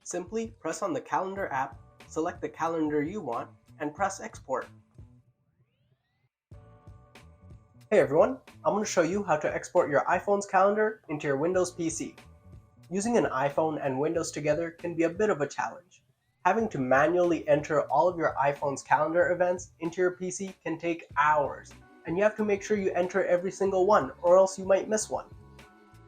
Simply press on the Calendar app, select the calendar you want, and press Export. Hey everyone, I'm going to show you how to export your iPhone's calendar into your Windows PC. Using an iPhone and Windows together can be a bit of a challenge. Having to manually enter all of your iPhone's calendar events into your PC can take hours, and you have to make sure you enter every single one or else you might miss one.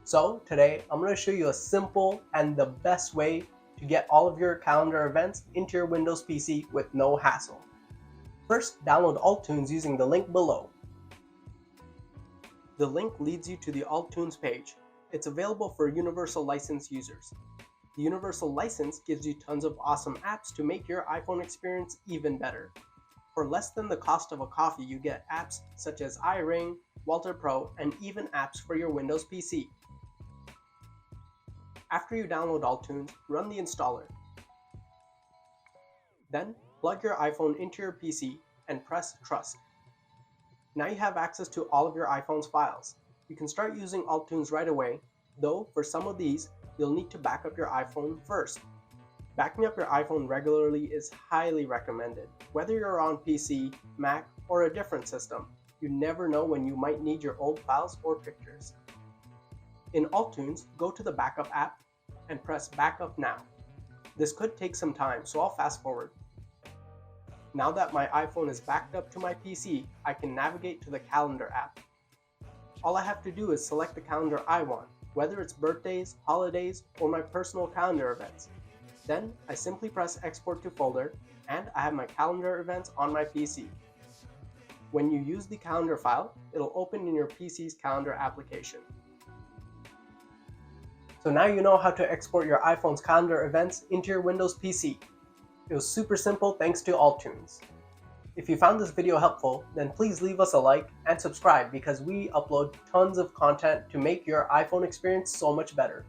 So today I'm going to show you a simple and the best way to get all of your calendar events into your Windows PC with no hassle. First, download AltTunes using the link below. The link leads you to the AltTunes page. It's available for universal license users. The universal license gives you tons of awesome apps to make your iPhone experience even better. For less than the cost of a coffee, you get apps such as iRing, Walter Pro, and even apps for your Windows PC. After you download AltTunes, run the installer. Then, plug your iPhone into your PC and press Trust. Now you have access to all of your iPhone's files. You can start using AltTunes right away, though for some of these, you'll need to back up your iPhone first. Backing up your iPhone regularly is highly recommended. Whether you're on PC, Mac, or a different system, you never know when you might need your old files or pictures. In AltTunes, go to the Backup app and press Backup Now. This could take some time, so I'll fast forward. Now that my iPhone is backed up to my PC, I can navigate to the Calendar app. All I have to do is select the calendar I want, whether it's birthdays, holidays, or my personal calendar events. Then I simply press Export to Folder, and I have my calendar events on my PC. When you use the calendar file, it'll open in your PC's calendar application. So now you know how to export your iPhone's calendar events into your Windows PC. It was super simple thanks to AltTunes. If you found this video helpful, then please leave us a like and subscribe because we upload tons of content to make your iPhone experience so much better.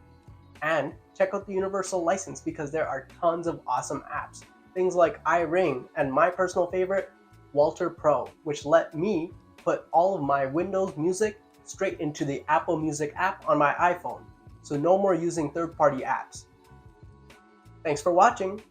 And check out the universal license because there are tons of awesome apps. Things like iRing and my personal favorite, Walter Pro, which let me put all of my Windows music straight into the Apple Music app on my iPhone. So no more using third-party apps. Thanks for watching.